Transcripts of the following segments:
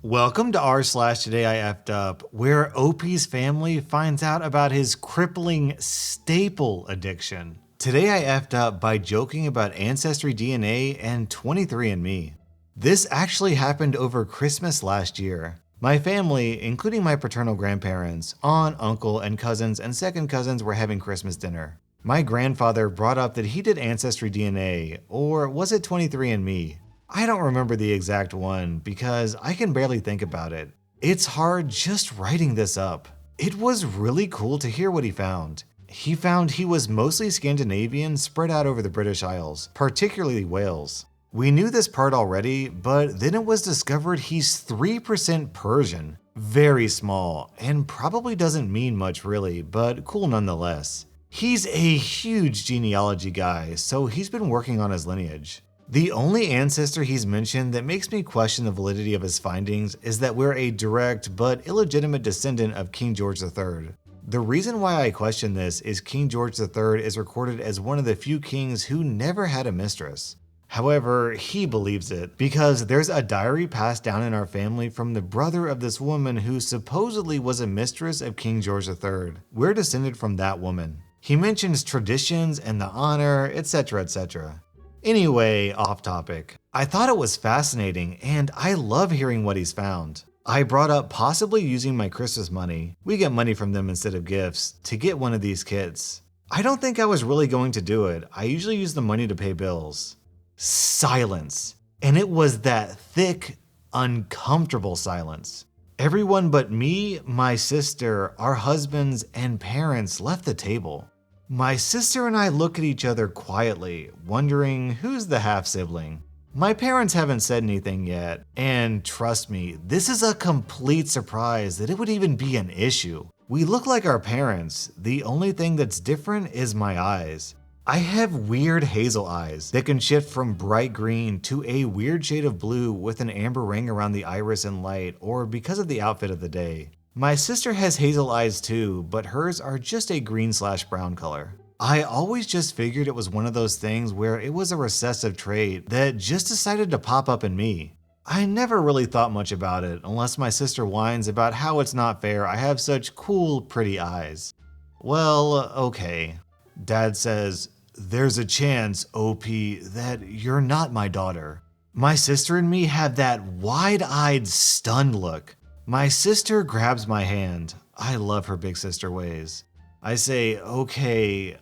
Welcome to rSlash Today I Effed Up, where OP's family finds out about his crippling staple addiction. Today I effed up by joking about Ancestry DNA and 23andMe. This actually happened over Christmas last year. My family, including my paternal grandparents, aunt, uncle, and cousins and second cousins were having Christmas dinner. My grandfather brought up that he did Ancestry DNA, or was it 23andMe? I don't remember the exact one because I can barely think about it. It's hard just writing this up. It was really cool to hear what he found. He found he was mostly Scandinavian spread out over the British Isles, particularly Wales. We knew this part already, but then it was discovered he's 3% Persian. Very small, and probably doesn't mean much really, but cool nonetheless. He's a huge genealogy guy, so he's been working on his lineage. The only ancestor he's mentioned that makes me question the validity of his findings is that we're a direct but illegitimate descendant of King George III. The reason why I question this is King George III is recorded as one of the few kings who never had a mistress. However, he believes it because there's a diary passed down in our family from the brother of this woman who supposedly was a mistress of King George III. We're descended from that woman. He mentions traditions and the honor, etc., etc. Anyway, off topic. I thought it was fascinating and I love hearing what he's found. I brought up possibly using my Christmas money, we get money from them instead of gifts, to get one of these kits. I don't think I was really going to do it. I usually use the money to pay bills. Silence. And it was that thick, uncomfortable silence. Everyone but me, my sister, our husbands, and parents left the table. My sister and I look at each other quietly, wondering who's the half-sibling. My parents haven't said anything yet, and trust me, this is a complete surprise that it would even be an issue. We look like our parents, the only thing that's different is my eyes. I have weird hazel eyes that can shift from bright green to a weird shade of blue with an amber ring around the iris and light, or because of the outfit of the day. My sister has hazel eyes too, but hers are just a green/brown color. I always just figured it was one of those things where it was a recessive trait that just decided to pop up in me. I never really thought much about it unless my sister whines about how it's not fair I have such cool, pretty eyes. Well, okay. Dad says, "There's a chance, OP, that you're not my daughter." My sister and me have that wide-eyed, stunned look. My sister grabs my hand. I love her big sister ways. I say, "Okay,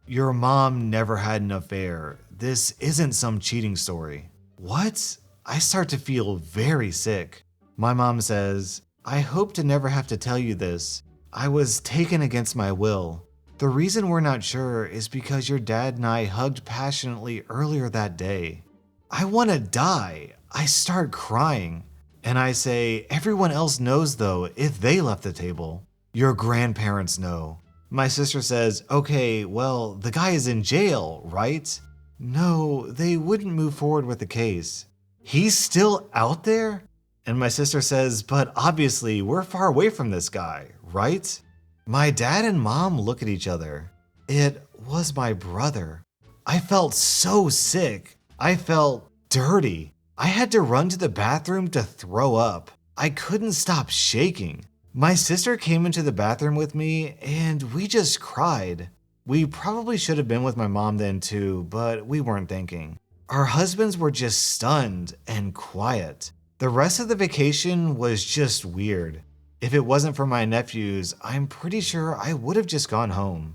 your mom never had an affair. This isn't some cheating story." What? I start to feel very sick. My mom says, "I hope to never have to tell you this. I was taken against my will. The reason we're not sure is because your dad and I hugged passionately earlier that day." I want to die. I start crying. And I say, "Everyone else knows though if they left the table." "Your grandparents know." My sister says, "Okay, well, the guy is in jail, right?" "No, they wouldn't move forward with the case." "He's still out there?" And my sister says, "But obviously we're far away from this guy, right?" My dad and mom look at each other. It was my brother. I felt so sick. I felt dirty. I had to run to the bathroom to throw up. I couldn't stop shaking. My sister came into the bathroom with me and we just cried. We probably should have been with my mom then too, but we weren't thinking. Our husbands were just stunned and quiet. The rest of the vacation was just weird. If it wasn't for my nephews, I'm pretty sure I would have just gone home.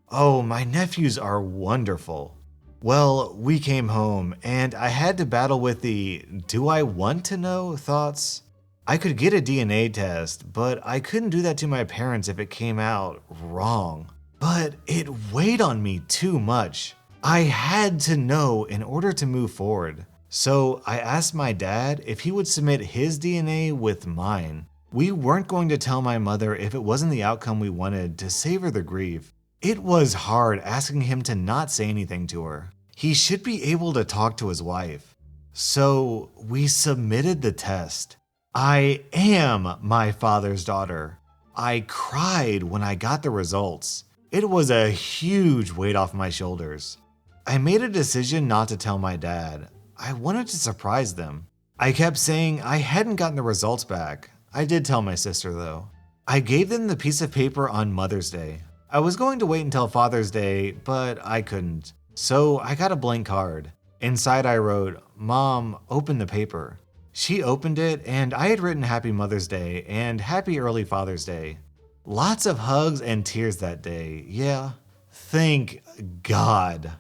Oh, my nephews are wonderful. Well, we came home and I had to battle with the "do I want to know" thoughts. I could get a DNA test, but I couldn't do that to my parents if it came out wrong. But it weighed on me too much. I had to know in order to move forward. So I asked my dad if he would submit his DNA with mine. We weren't going to tell my mother if it wasn't the outcome we wanted to save her the grief. It was hard asking him to not say anything to her. He should be able to talk to his wife. So we submitted the test. I am my father's daughter. I cried when I got the results. It was a huge weight off my shoulders. I made a decision not to tell my dad. I wanted to surprise them. I kept saying I hadn't gotten the results back. I did tell my sister though. I gave them the piece of paper on Mother's Day. I was going to wait until Father's Day, but I couldn't. So I got a blank card. Inside I wrote, "Mom, open the paper." She opened it and I had written Happy Mother's Day and Happy Early Father's Day. Lots of hugs and tears that day, yeah. Thank God.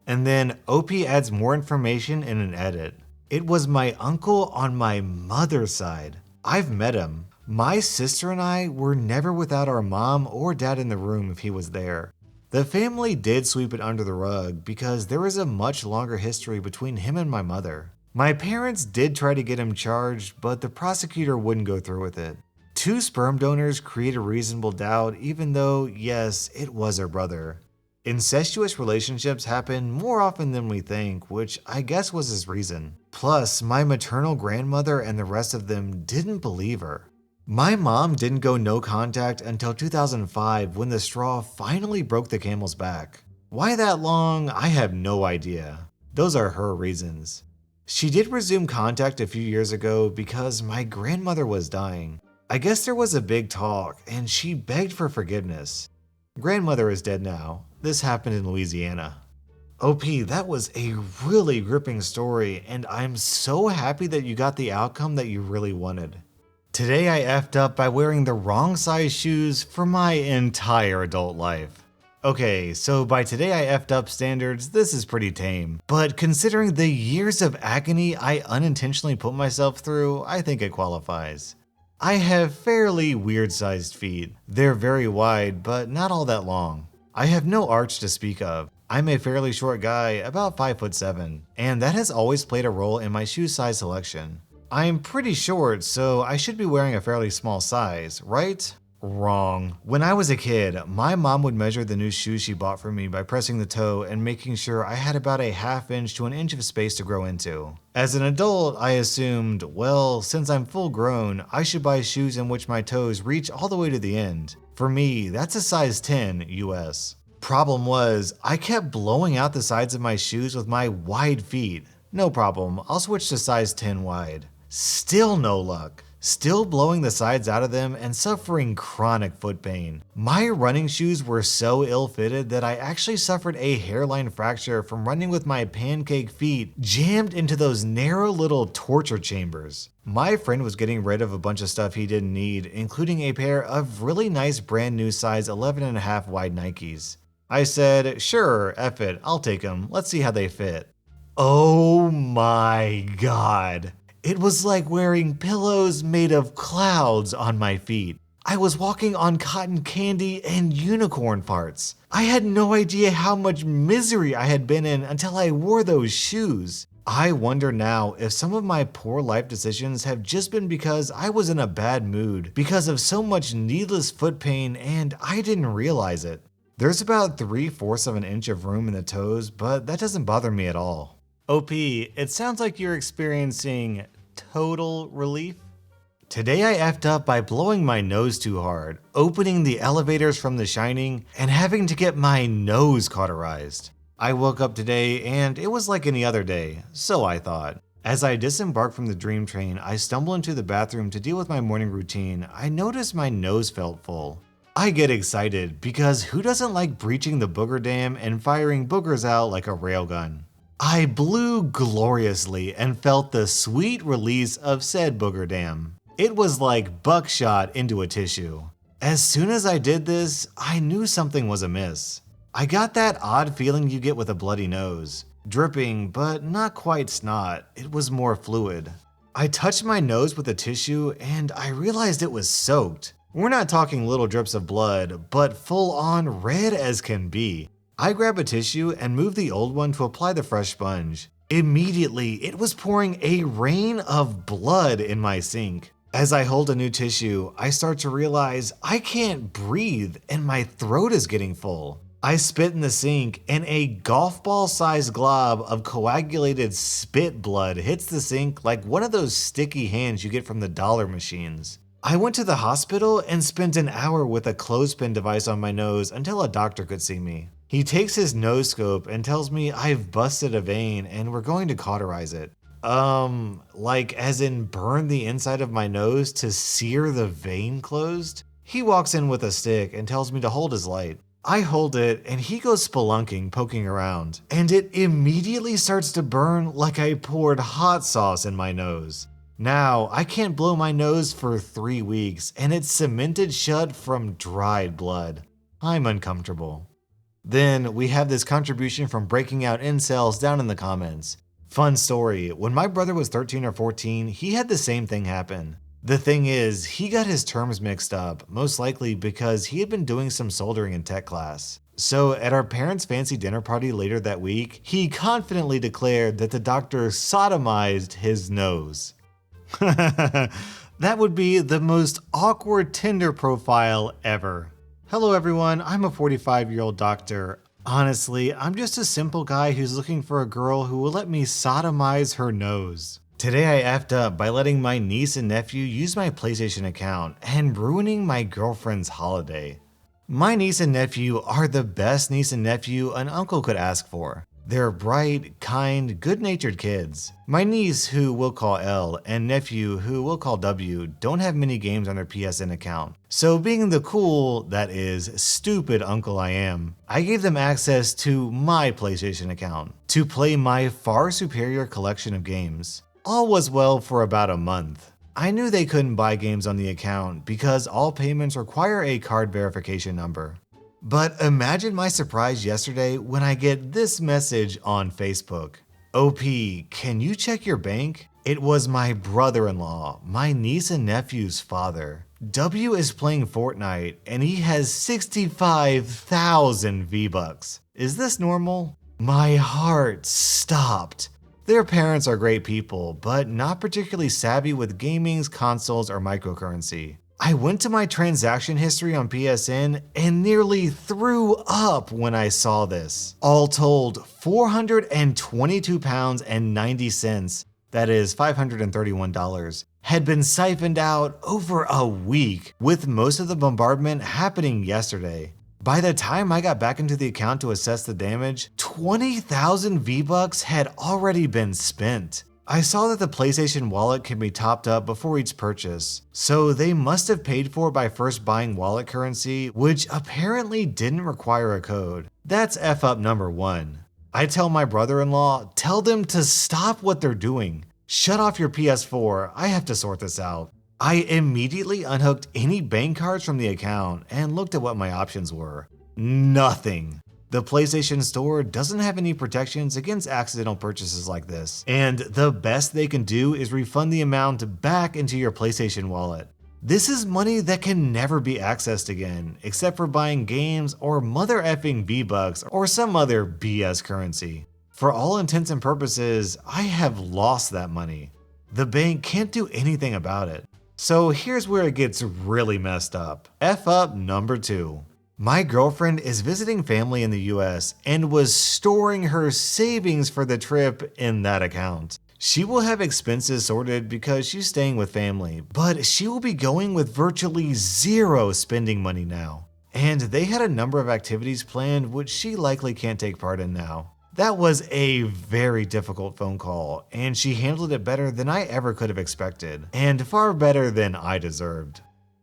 And then OP adds more information in an edit. It was my uncle on my mother's side. I've met him. My sister and I were never without our mom or dad in the room if he was there. The family did sweep it under the rug because there is a much longer history between him and my mother. My parents did try to get him charged, but the prosecutor wouldn't go through with it. 2 sperm donors create a reasonable doubt even though, yes, it was her brother. Incestuous relationships happen more often than we think, which I guess was his reason. Plus, my maternal grandmother and the rest of them didn't believe her. My mom didn't go no contact until 2005 when the straw finally broke the camel's back. Why that long, I have no idea. Those are her reasons. She did resume contact a few years ago because my grandmother was dying. I guess there was a big talk and she begged for forgiveness. Grandmother is dead now. This happened in Louisiana. OP, that was a really gripping story and I'm so happy that you got the outcome that you really wanted. Today I effed up by wearing the wrong size shoes for my entire adult life. Okay, so by today I effed up standards, this is pretty tame. But considering the years of agony I unintentionally put myself through, I think it qualifies. I have fairly weird sized feet. They're very wide, but not all that long. I have no arch to speak of. I'm a fairly short guy, about 5'7", and that has always played a role in my shoe size selection. I'm pretty short, so I should be wearing a fairly small size, right? Wrong. When I was a kid, my mom would measure the new shoes she bought for me by pressing the toe and making sure I had about a ½ inch to an inch of space to grow into. As an adult, I assumed, well, since I'm full grown, I should buy shoes in which my toes reach all the way to the end. For me, that's a size 10 US. Problem was, I kept blowing out the sides of my shoes with my wide feet. No problem, I'll switch to size 10 wide. Still no luck. Still blowing the sides out of them and suffering chronic foot pain. My running shoes were so ill-fitted that I actually suffered a hairline fracture from running with my pancake feet jammed into those narrow little torture chambers. My friend was getting rid of a bunch of stuff he didn't need, including a pair of really nice brand new size 11.5 wide Nikes. I said, sure, F it, I'll take them, let's see how they fit. Oh my God. It was like wearing pillows made of clouds on my feet. I was walking on cotton candy and unicorn farts. I had no idea how much misery I had been in until I wore those shoes. I wonder now if some of my poor life decisions have just been because I was in a bad mood because of so much needless foot pain and I didn't realize it. There's about 3/4 of an inch of room in the toes, but that doesn't bother me at all. OP, it sounds like you're experiencing total relief. Today I effed up by blowing my nose too hard, opening the elevators from The Shining, and having to get my nose cauterized. I woke up today and it was like any other day, so I thought. As I disembarked from the dream train, I stumbled into the bathroom to deal with my morning routine. I noticed my nose felt full. I get excited because who doesn't like breaching the booger dam and firing boogers out like a railgun? I blew gloriously and felt the sweet release of said booger dam. It was like buckshot into a tissue. As soon as I did this, I knew something was amiss. I got that odd feeling you get with a bloody nose. Dripping, but not quite snot. It was more fluid. I touched my nose with a tissue and I realized it was soaked. We're not talking little drips of blood, but full on red as can be. I grab a tissue and move the old one to apply the fresh sponge. Immediately, it was pouring a rain of blood in my sink. As I hold a new tissue, I start to realize I can't breathe and my throat is getting full. I spit in the sink and a golf ball sized glob of coagulated spit blood hits the sink like one of those sticky hands you get from the dollar machines. I went to the hospital and spent an hour with a clothespin device on my nose until a doctor could see me. He takes his nose scope and tells me I've busted a vein and we're going to cauterize it. Like as in burn the inside of my nose to sear the vein closed? He walks in with a stick and tells me to hold his light. I hold it and he goes spelunking, poking around, and it immediately starts to burn like I poured hot sauce in my nose. Now, I can't blow my nose for 3 weeks and it's cemented shut from dried blood. I'm uncomfortable. Then we have this contribution from Breaking Out Incels down in the comments. Fun story, when my brother was 13 or 14, he had the same thing happen. The thing is, he got his terms mixed up, most likely because he had been doing some soldering in tech class. So at our parents' fancy dinner party later that week, he confidently declared that the doctor sodomized his nose. That would be the most awkward Tinder profile ever. Hello everyone, I'm a 45-year-old doctor. Honestly, I'm just a simple guy who's looking for a girl who will let me sodomize her nose. Today I effed up by letting my niece and nephew use my PlayStation account and ruining my girlfriend's holiday. My niece and nephew are the best niece and nephew an uncle could ask for. They're bright, kind, good-natured kids. My niece, who we'll call L, and nephew, who we'll call W, don't have many games on their PSN account. So being the cool, that is, stupid uncle I am, I gave them access to my PlayStation account to play my far superior collection of games. All was well for about a month. I knew they couldn't buy games on the account because all payments require a card verification number. But imagine my surprise yesterday when I get this message on Facebook. OP, can you check your bank? It was my brother-in-law, my niece and nephew's father. W is playing Fortnite and he has 65,000 V-Bucks. Is this normal? My heart stopped. Their parents are great people, but not particularly savvy with gamings, consoles, or microcurrency. I went to my transaction history on PSN and nearly threw up when I saw this. All told, £422.90, that is $531, had been siphoned out over a week, with most of the bombardment happening yesterday. By the time I got back into the account to assess the damage, 20,000 V-Bucks had already been spent. I saw that the PlayStation wallet can be topped up before each purchase, so they must have paid for it by first buying wallet currency, which apparently didn't require a code. That's F up number 1. I tell my brother-in-law, tell them to stop what they're doing. Shut off your PS4, I have to sort this out. I immediately unhooked any bank cards from the account and looked at what my options were. Nothing. The PlayStation Store doesn't have any protections against accidental purchases like this, and the best they can do is refund the amount back into your PlayStation wallet. This is money that can never be accessed again, except for buying games or mother effing V-Bucks or some other BS currency. For all intents and purposes, I have lost that money. The bank can't do anything about it. So here's where it gets really messed up. F up number 2. My girlfriend is visiting family in the US and was storing her savings for the trip in that account. She will have expenses sorted because she's staying with family, but she will be going with virtually zero spending money now. And they had a number of activities planned which she likely can't take part in now. That was a very difficult phone call, and she handled it better than I ever could have expected, and far better than I deserved.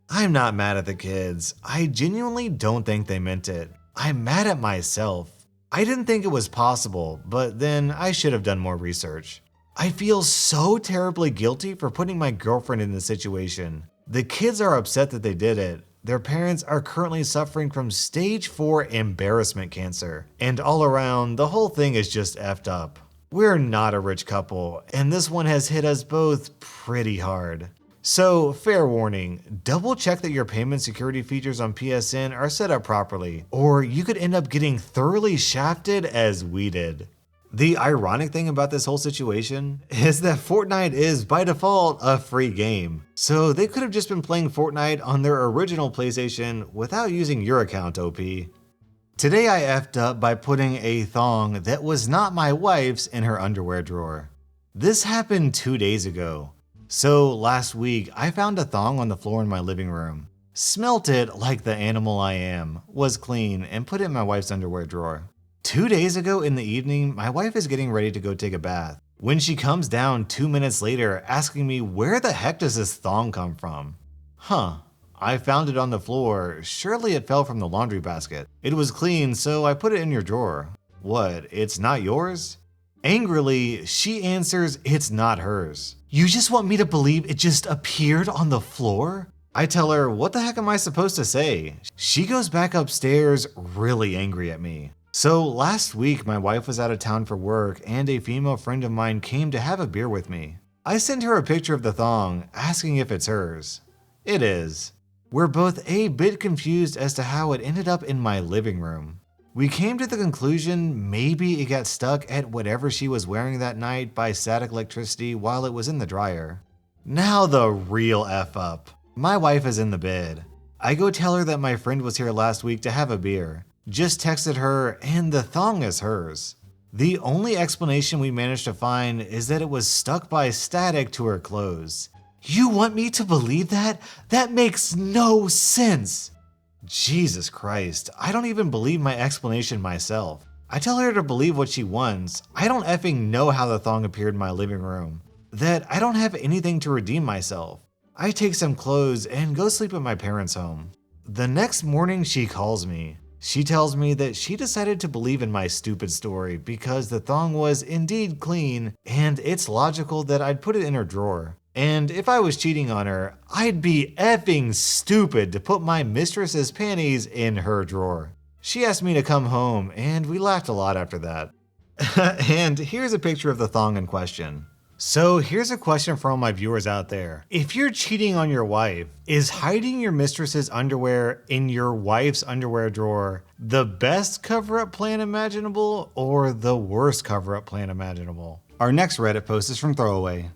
I'm not mad at the kids. I genuinely don't think they meant it. I'm mad at myself. I didn't think it was possible, but then I should have done more research. I feel so terribly guilty for putting my girlfriend in this situation. The kids are upset that they did it. Their parents are currently suffering from stage 4 embarrassment cancer, and all around, the whole thing is just effed up. We're not a rich couple, and this one has hit us both pretty hard. So, fair warning, double check that your payment security features on PSN are set up properly, or you could end up getting thoroughly shafted as we did. The ironic thing about this whole situation is that Fortnite is by default a free game, so they could have just been playing Fortnite on their original PlayStation without using your account, OP. Today I effed up by putting a thong that was not my wife's in her underwear drawer. This happened 2 days ago. So last week, I found a thong on the floor in my living room, smelt it like the animal I am, was clean, and put it in my wife's underwear drawer. 2 days ago in the evening, my wife is getting ready to go take a bath. when she comes down 2 minutes later asking me where the heck does this thong come from? Huh. I found it on the floor. Surely it fell from the laundry basket. It was clean, so I put it in your drawer. What, it's not yours? Angrily, she answers it's not hers. You just want me to believe it just appeared on the floor? I tell her, what the heck am I supposed to say? She goes back upstairs really angry at me. So last week, my wife was out of town for work and a female friend of mine came to have a beer with me. I sent her a picture of the thong, asking if it's hers. It is. We're both a bit confused as to how it ended up in my living room. We came to the conclusion maybe it got stuck at whatever she was wearing that night by static electricity while it was in the dryer. Now the real F up. My wife is in the bed. I go tell her that my friend was here last week to have a beer. Just texted her and the thong is hers. The only explanation we managed to find is that it was stuck by static to her clothes. You want me to believe that? That makes no sense. Jesus Christ, I don't even believe my explanation myself. I tell her to believe what she wants. I don't effing know how the thong appeared in my living room. That I don't have anything to redeem myself. I take some clothes and go sleep at my parents' home. The next morning she calls me. She tells me that she decided to believe in my stupid story because the thong was indeed clean and it's logical that I'd put it in her drawer. And if I was cheating on her, I'd be effing stupid to put my mistress's panties in her drawer. She asked me to come home and we laughed a lot after that. And here's a picture of the thong in question. So here's a question for all my viewers out there. If you're cheating on your wife, is hiding your mistress's underwear in your wife's underwear drawer the best cover-up plan imaginable or the worst cover-up plan imaginable? Our next Reddit post is from Throwaway.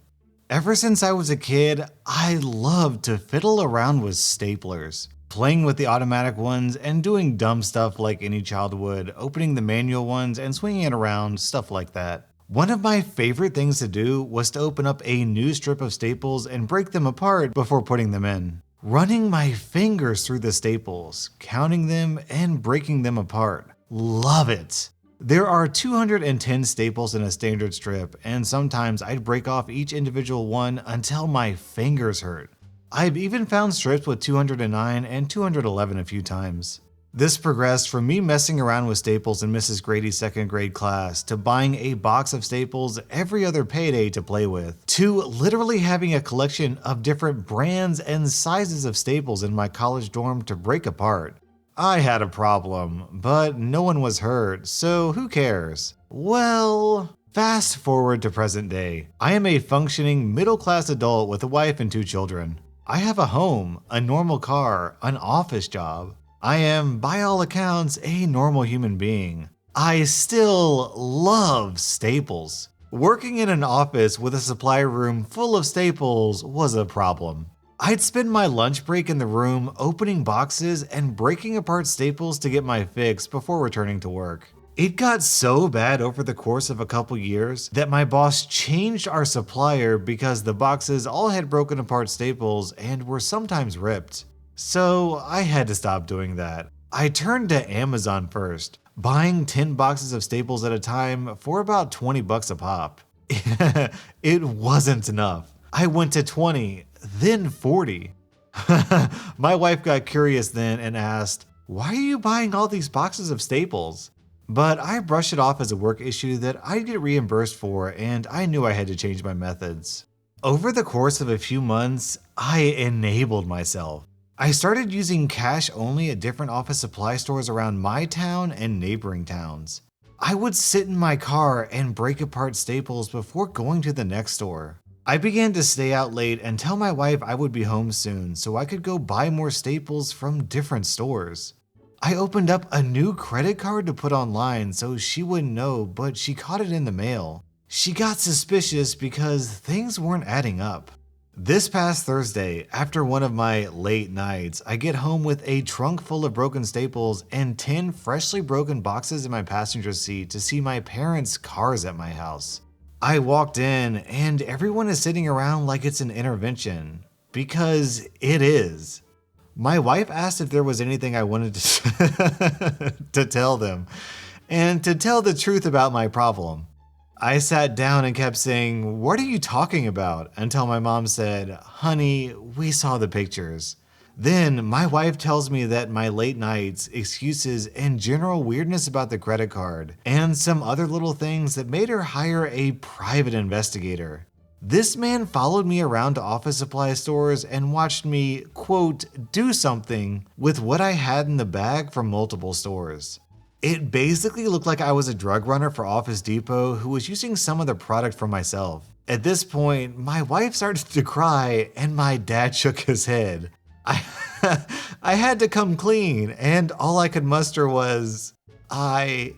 Ever since I was a kid, I loved to fiddle around with staplers, playing with the automatic ones and doing dumb stuff like any child would, opening the manual ones and swinging it around, stuff like that. One of my favorite things to do was to open up a new strip of staples and break them apart before putting them in. Running my fingers through the staples, counting them and breaking them apart. Love it! There are 210 staples in a standard strip, and sometimes I'd break off each individual one until my fingers hurt. I've even found strips with 209 and 211 a few times. This progressed from me messing around with staples in Mrs. Grady's second grade class to buying a box of staples every other payday to play with, to literally having a collection of different brands and sizes of staples in my college dorm to break apart. I had a problem, but no one was hurt, so who cares? Well, fast forward to present day. I am a functioning middle-class adult with a wife and 2 children. I have a home, a normal car, an office job. I am, by all accounts, a normal human being. I still love staples. Working in an office with a supply room full of staples was a problem. I'd spend my lunch break in the room opening boxes and breaking apart staples to get my fix before returning to work. It got so bad over the course of a couple years that my boss changed our supplier because the boxes all had broken apart staples and were sometimes ripped. So I had to stop doing that. I turned to Amazon first, buying 10 boxes of staples at a time for about 20 bucks a pop. It wasn't enough. I went to 20, then 40. My wife got curious then and asked, "Why are you buying all these boxes of staples?" But I brushed it off as a work issue that I'd get reimbursed for, and I knew I had to change my methods. Over the course of a few months, I enabled myself. I started using cash only at different office supply stores around my town and neighboring towns. I would sit in my car and break apart staples before going to the next store. I began to stay out late and tell my wife I would be home soon so I could go buy more staples from different stores. I opened up a new credit card to put online so she wouldn't know, but she caught it in the mail. She got suspicious because things weren't adding up. This past Thursday, after one of my late nights, I get home with a trunk full of broken staples and 10 freshly broken boxes in my passenger seat to see my parents' cars at my house. I walked in and everyone is sitting around like it's an intervention, because it is. My wife asked if there was anything I wanted to tell them, and to tell the truth about my problem. I sat down and kept saying, "What are you talking about?" until my mom said, "Honey, we saw the pictures." Then my wife tells me that my late nights, excuses, and general weirdness about the credit card, and some other little things that made her hire a private investigator. This man followed me around to office supply stores and watched me, quote, do something with what I had in the bag from multiple stores. It basically looked like I was a drug runner for Office Depot who was using some of the product for myself. At this point, my wife started to cry and my dad shook his head. I, I had to come clean, and all I could muster was, I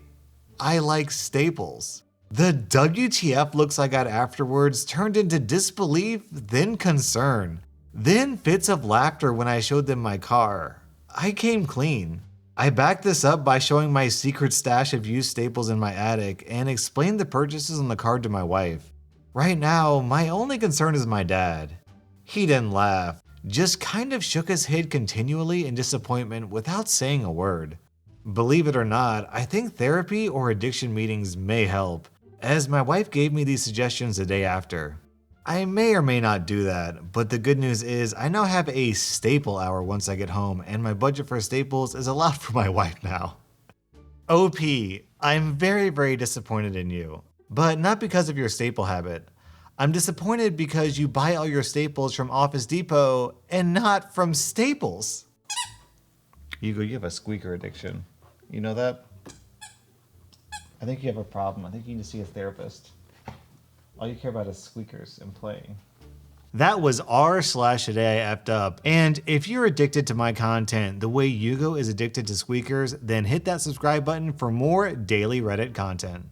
like staples. The WTF looks I got afterwards turned into disbelief, then concern, then fits of laughter when I showed them my car. I came clean. I backed this up by showing my secret stash of used staples in my attic and explained the purchases on the card to my wife. Right now, my only concern is my dad. He didn't laugh, just kind of shook his head continually in disappointment without saying a word. Believe it or not, I think therapy or addiction meetings may help, as my wife gave me these suggestions the day after. I may or may not do that, but the good news is I now have a staple hour once I get home, and my budget for staples is a lot for my wife now. OP, I'm very disappointed in you, but not because of your staple habit. I'm disappointed because you buy all your staples from Office Depot and not from Staples. Hugo, you have a squeaker addiction. You know that? I think you have a problem. I think you need to see a therapist. All you care about is squeakers and playing. That was rSlash Today I Effed Up. And if you're addicted to my content the way Hugo is addicted to squeakers, then hit that subscribe button for more daily Reddit content.